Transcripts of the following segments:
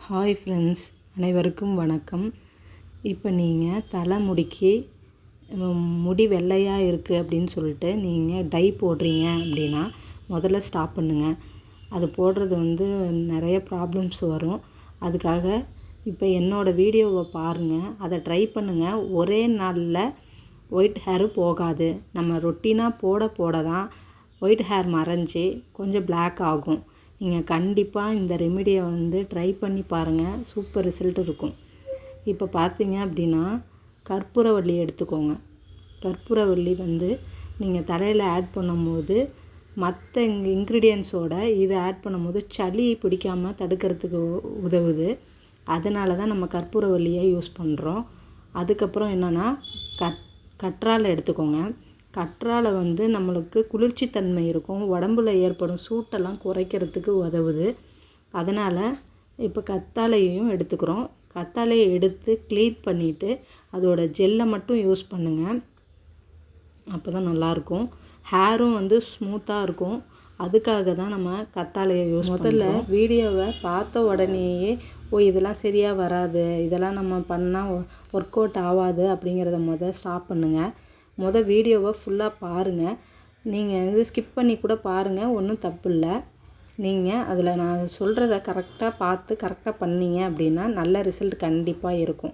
Hi friends, அனைவருக்கும் வணக்கம். இப்போ நீங்கள் தலைமுடிக்கு முடி வெள்ளையாக இருக்குது அப்படின்னு சொல்லிட்டு நீங்கள் டை போடுறீங்க அப்படின்னா முதல்ல ஸ்டாப் பண்ணுங்கள். அது போடுறது நிறைய ப்ராப்ளம்ஸ் வரும். அதுக்காக இப்போ என்னோடய வீடியோவை பாருங்கள், அதை ட்ரை பண்ணுங்கள். ஒரே நாளில் ஒயிட் ஹேரு போகாது. நம்ம ரொட்டீனாக போட தான் ஒயிட் ஹேர் மறைஞ்சி கொஞ்சம் பிளாக் ஆகும். நீங்கள் கண்டிப்பாக இந்த ரெமிடியை ட்ரை பண்ணி பாருங்கள், சூப்பர் ரிசல்ட் இருக்கும். இப்போ பார்த்தீங்க அப்படின்னா கற்பூரவள்ளி எடுத்துக்கோங்க. கற்பூரவள்ளி நீங்கள் தலையில் ஆட் பண்ணும்போது மற்ற இன்க்ரீடியன்ஸோடு இதை ஆட் பண்ணும்போது சளி பிடிக்காமல் தடுக்கிறதுக்கு உதவுது. அதனால தான் நம்ம கற்பூரவள்ளியை யூஸ் பண்ணுறோம். அதுக்கப்புறம் என்னென்னா கற்றாழை எடுத்துக்கோங்க. கற்றாழை நம்மளுக்கு குளிர்ச்சி தன்மை இருக்கும், உடம்புல ஏற்படும் சூட்டெல்லாம் குறைக்கிறதுக்கு உதவுது. அதனால் இப்போ கத்தாழையையும் எடுத்துக்கிறோம். கத்தாழையை எடுத்து க்ளீன் பண்ணிவிட்டு அதோட ஜெல்லை மட்டும் யூஸ் பண்ணுங்கள். அப்போ தான் நல்லாயிருக்கும். ஹேரும் ஸ்மூத்தாக இருக்கும். அதுக்காக தான் நம்ம கத்தாழையை யூஸ் முதல்ல வீடியோவை பார்த்த உடனேயே இதெல்லாம் சரியாக வராது, இதெல்லாம் நம்ம பண்ணால் ஒர்க் அவுட் ஆகாது அப்படிங்கிறத ஸ்டாப் பண்ணுங்கள். வீடியோவை ஃபுல்லாக பாருங்கள். நீங்கள் ஸ்கிப் பண்ணி கூட பாருங்கள், ஒன்றும் தப்பு இல்லை. நீங்கள் அதில் நான் சொல்கிறத கரெக்டாக பார்த்து கரெக்டாக பண்ணீங்க அப்படின்னா நல்ல ரிசல்ட் கண்டிப்பாக இருக்கும்.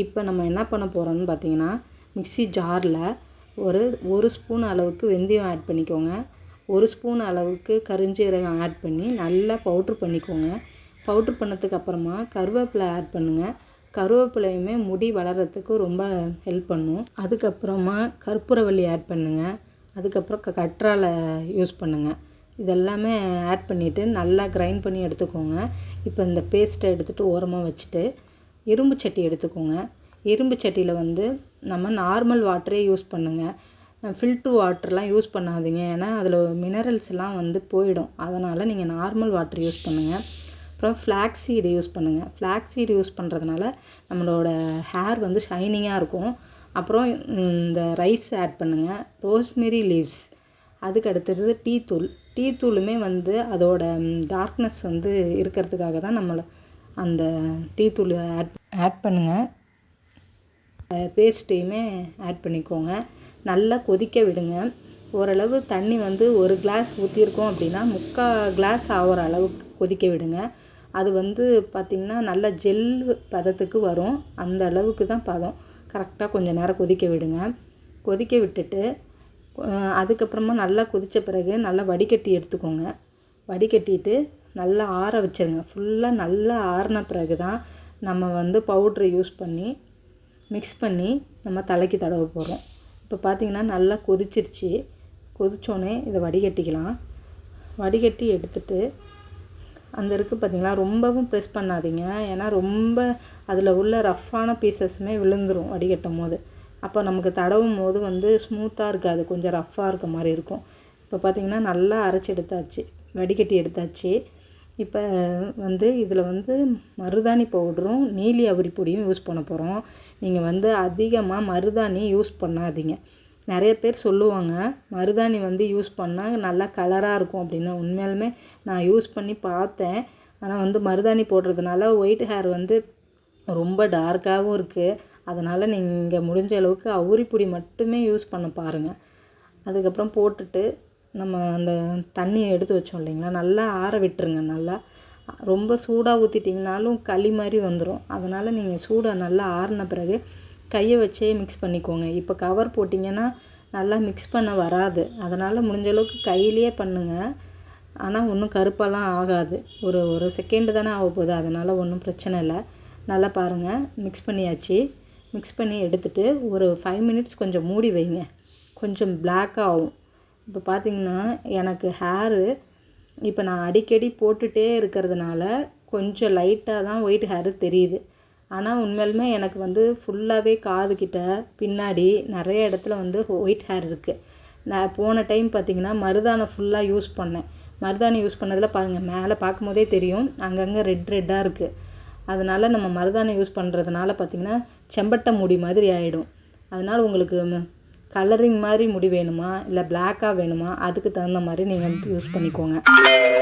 இப்போ நம்ம என்ன பண்ண போகிறோம்னு பார்த்தீங்கன்னா, மிக்ஸி ஜாரில் ஒரு ஸ்பூன் அளவுக்கு வெந்தயம் ஆட் பண்ணிக்கோங்க. 1 ஸ்பூன் அளவுக்கு கருஞ்சீரகம் ஆட் பண்ணி நல்லா பவுட்ரு பண்ணிக்கோங்க. பவுட்ரு பண்ணதுக்கு அப்புறமா கருவேப்பிலை ஆட் பண்ணுங்கள். கருவேப்பிலையுமே முடி வளர்கிறதுக்கு ரொம்ப ஹெல்ப் பண்ணும். அதுக்கப்புறமா கற்பூரவள்ளி ஆட் பண்ணுங்கள். அதுக்கப்புறம் கற்றாழை யூஸ் பண்ணுங்கள். இதெல்லாமே ஆட் பண்ணிவிட்டு நல்லா கிரைண்ட் பண்ணி எடுத்துக்கோங்க. இப்போ இந்த பேஸ்ட்டை எடுத்துகிட்டு ஓரமாக வச்சுட்டு இரும்பு சட்டி எடுத்துக்கோங்க. இரும்பு சட்டியில் நம்ம நார்மல் வாட்டரே யூஸ் பண்ணுங்கள். ஃபில்ட்ரு வாட்டர்லாம் யூஸ் பண்ணாதீங்க, ஏன்னா அதில் மினரல்ஸ் எல்லாம் போயிடும். அதனால் நீங்கள் நார்மல் வாட்டர் யூஸ் பண்ணுங்கள். அப்புறம் ஃப்ளாக்ஸ் சீடு யூஸ் பண்ணுங்கள். ஃப்ளாக்ஸ் சீடு யூஸ் பண்ணுறதுனால நம்மளோட ஹேர் ஷைனிங்காக இருக்கும். அப்புறம் இந்த ரைஸ் ஆட் பண்ணுங்கள். ரோஸ்மெரி லீவ்ஸ், அதுக்கு அடுத்தது டீ தூளுமே அதோட டார்க்னஸ் இருக்கிறதுக்காக தான் நம்மளை அந்த டீ தூள் ஆட் பண்ணுங்கள். பேஸ்ட்டையுமே ஆட் பண்ணிக்கோங்க. நல்லா கொதிக்க விடுங்க. ஓரளவு தண்ணி 1 கிளாஸ் ஊற்றிருக்கோம் அப்படின்னா 3/4 கிளாஸ் ஆகிற அளவுக்கு கொதிக்க விடுங்க. அது பார்த்திங்கன்னா நல்ல ஜெல் பதத்துக்கு வரும். அந்த அளவுக்கு தான் பதம். கரெக்டாக கொஞ்சம் நேரம் கொதிக்க விடுங்க. கொதிக்க விட்டுட்டு அதுக்கப்புறமா நல்லா கொதித்த பிறகு நல்லா வடிகட்டி எடுத்துக்கோங்க. வடிகட்டிட்டு நல்லா ஆற வச்சுருங்க. ஃபுல்லாக நல்லா ஆறின பிறகு தான் நம்ம பவுட்ரு யூஸ் பண்ணி மிக்ஸ் பண்ணி நம்ம தலைக்கு தடவ போகிறோம். இப்போ பார்த்திங்கன்னா நல்லா கொதிச்சிருச்சு. கொதிச்சோடனே இதை வடிகட்டிக்கலாம். வடிகட்டி எடுத்துட்டு இருக்குது பார்த்திங்களா, ரொம்பவும் ப்ரெஸ் பண்ணாதீங்க, ஏன்னா ரொம்ப அதில் உள்ள ரஃப்பான பீசஸுமே விழுந்துடும் வடிகட்டும் போது. அப்போ நமக்கு தடவும் போது ஸ்மூத்தாக இருக்காது, கொஞ்சம் ரஃப்பாக இருக்க மாதிரி இருக்கும். இப்போ பார்த்திங்கன்னா நல்லா அரைச்சி எடுத்தாச்சு, வடிகட்டி எடுத்தாச்சு. இப்போ இதில் மருதாணி பவுடரும் நீலி அவுரி பொடியும் யூஸ் பண்ண போகிறோம். நீங்கள் அதிகமாக மருதாணி யூஸ் பண்ணாதீங்க. நிறைய பேர் சொல்லுவாங்க மருதாணி யூஸ் பண்ணால் நல்லா கலராக இருக்கும் அப்படின்னு. உண்மையாலுமே நான் யூஸ் பண்ணி பார்த்தேன். ஆனால் மருதாணி போடுறதுனால ஒயிட் ஹேர் ரொம்ப டார்க்காகவும் இருக்குது. அதனால் நீங்கள் முடிஞ்ச அளவுக்கு அவுரி பொடி மட்டுமே யூஸ் பண்ண பாருங்கள். அதுக்கப்புறம் போட்டுட்டு நம்ம அந்த தண்ணியை எடுத்து வச்சோம் இல்லைங்களா, நல்லா ஆற விட்டுருங்க. நல்லா ரொம்ப சூடாக ஊற்றிட்டிங்கனாலும் களி மாதிரி வந்துடும். அதனால் நீங்கள் சூடாக நல்லா ஆறின பிறகு கையை வச்சே மிக்ஸ் பண்ணிக்கோங்க. இப்போ கவர் போட்டிங்கன்னா நல்லா மிக்ஸ் பண்ண வராது. அதனால் முடிஞ்ச அளவுக்கு கையிலேயே பண்ணுங்கள். ஆனால் ஒன்றும் கருப்பாலாம் ஆகாது. ஒரு செகண்டு தானே ஆக போகுது, அதனால் ஒன்றும் பிரச்சனை இல்லை. நல்லா பாருங்கள், மிக்ஸ் பண்ணியாச்சு. மிக்ஸ் பண்ணி எடுத்துகிட்டு ஒரு 5 மினிட்ஸ் கொஞ்சம் மூடி வைங்க. கொஞ்சம் பிளாக்காக ஆகும். இப்போ பார்த்திங்கன்னா எனக்கு ஹேரு இப்போ நான் அடிக்கடி போட்டுகிட்டே இருக்கிறதுனால கொஞ்சம் லைட்டாக தான் ஒயிட் ஹேரு தெரியுது. ஆனால் உண்மையிலுமே எனக்கு ஃபுல்லாகவே காதுகிட்ட பின்னாடி நிறைய இடத்துல ஒயிட் ஹேர் இருக்குது. நான் போன டைம் பார்த்திங்கன்னா மருதாணி ஃபுல்லாக யூஸ் பண்ணேன். மருதாணி யூஸ் பண்ணதில் பாருங்கள், மேலே பார்க்கும்போதே தெரியும் அங்கங்கே ரெட்டாக இருக்குது. அதனால் நம்ம மருதாணி யூஸ் பண்ணுறதுனால பார்த்திங்கன்னா செம்பட்டை முடி மாதிரி ஆகிடும். அதனால் உங்களுக்கு கலரிங் மாதிரி முடி வேணுமா இல்லை பிளாக்காக வேணுமா அதுக்கு தகுந்த மாதிரி நீங்கள் யூஸ் பண்ணிக்கோங்க.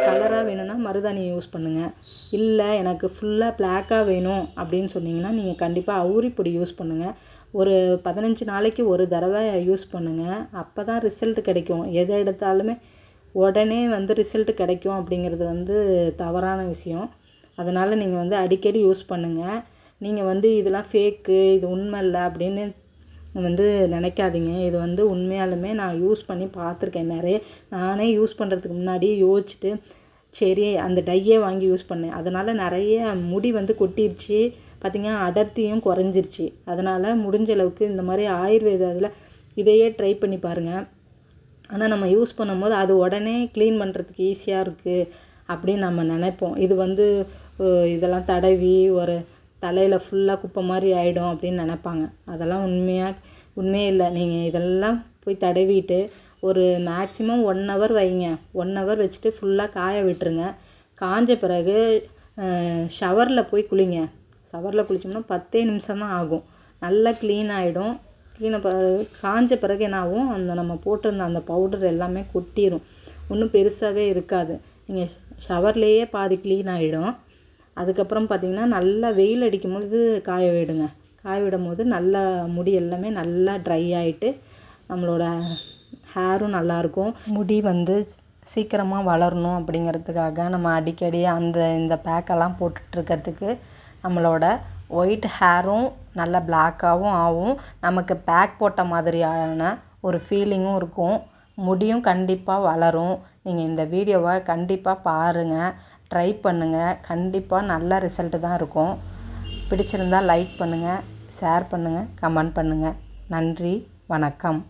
கலராக வேணும்னா மருதாணி யூஸ் பண்ணுங்கள். இல்லை எனக்கு ஃபுல்லாக பிளாக்காக வேணும் அப்படின்னு சொன்னிங்கன்னா நீங்கள் கண்டிப்பாக அவுரி பொடி யூஸ் பண்ணுங்கள். ஒரு 15 நாளைக்கு ஒரு தடவை யூஸ் பண்ணுங்கள். அப்போ தான் ரிசல்ட் கிடைக்கும். எதை எடுத்தாலுமே உடனே ரிசல்ட் கிடைக்கும் அப்படிங்கிறது தவறான விஷயம். அதனால் நீங்கள் அடிக்கடி யூஸ் பண்ணுங்கள். நீங்கள் இதெல்லாம் ஃபேக்கு, இது உண்மை இல்லை அப்படின்னு நினைக்காதீங்க. இது உண்மையாலுமே நான் யூஸ் பண்ணி பார்த்துருக்கேன் நிறைய. நானே யூஸ் பண்ணுறதுக்கு முன்னாடி யோசிச்சுட்டு சரி அந்த டையே வாங்கி யூஸ் பண்ணேன். அதனால் நிறைய முடி கொட்டிருச்சு. பார்த்திங்கன்னா அடர்த்தியும் குறைஞ்சிருச்சு. அதனால் முடிஞ்ச அளவுக்கு இந்த மாதிரி ஆயுர்வேதத்தில் இதையே ட்ரை பண்ணி பாருங்கள். ஆனால் நம்ம யூஸ் பண்ணும்போது அது உடனே க்ளீன் பண்ணுறதுக்கு ஈஸியாக இருக்குது அப்படின்னு நம்ம நினைப்போம். இது இதெல்லாம் தடவி ஒரு தலையில் ஃபுல்லாக குப்பை மாதிரி ஆகிடும் அப்படின்னு நினைப்பாங்க. அதெல்லாம் உண்மையே இல்லை. நீங்கள் இதெல்லாம் போய் தடவிட்டு ஒரு மேக்ஸிமம் 1 ஹவர் வைங்க. 1 ஹவர் வச்சுட்டு ஃபுல்லாக காய விட்டுருங்க. காஞ்ச பிறகு ஷவரில் போய் குளிங்க. ஷவரில் குளித்தோம்னா 10 நிமிஷம் தான் ஆகும். நல்லா க்ளீன் ஆகிடும். காஞ்ச பிறகு என்ன ஆகும், நம்ம போட்டிருந்த அந்த பவுடர் எல்லாமே கொட்டிடும். ஒன்றும் பெருசாகவே இருக்காது. நீங்கள் ஷவர்லேயே பாதி க்ளீன் ஆகிடும். அதுக்கப்புறம் பார்த்திங்கன்னா நல்லா வெயில் அடிக்கும்போது காய விடுங்க. காய விடும் போது நல்லா முடி எல்லாமே நல்லா ட்ரை ஆகிட்டு நம்மளோட ஹேரும் நல்லாயிருக்கும். முடி சீக்கிரமாக வளரணும் அப்படிங்கிறதுக்காக நம்ம அடிக்கடி இந்த பேக்கெல்லாம் போட்டுட்ருக்கிறதுக்கு நம்மளோட ஒயிட் ஹேரும் நல்லா பிளாக்காகவும் ஆகும். நமக்கு பேக் போட்ட மாதிரியான ஒரு ஃபீலிங்கும் இருக்கும். முடியும் கண்டிப்பாக வளரும். நீங்கள் இந்த வீடியோவை கண்டிப்பாக பாருங்கள், ட்ரை பண்ணுங்கள். கண்டிப்பாக நல்ல ரிசல்ட்டு தான் இருக்கும். பிடிச்சிருந்தால் லைக் பண்ணுங்கள், ஷேர் பண்ணுங்கள், கமெண்ட் பண்ணுங்கள். நன்றி, வணக்கம்.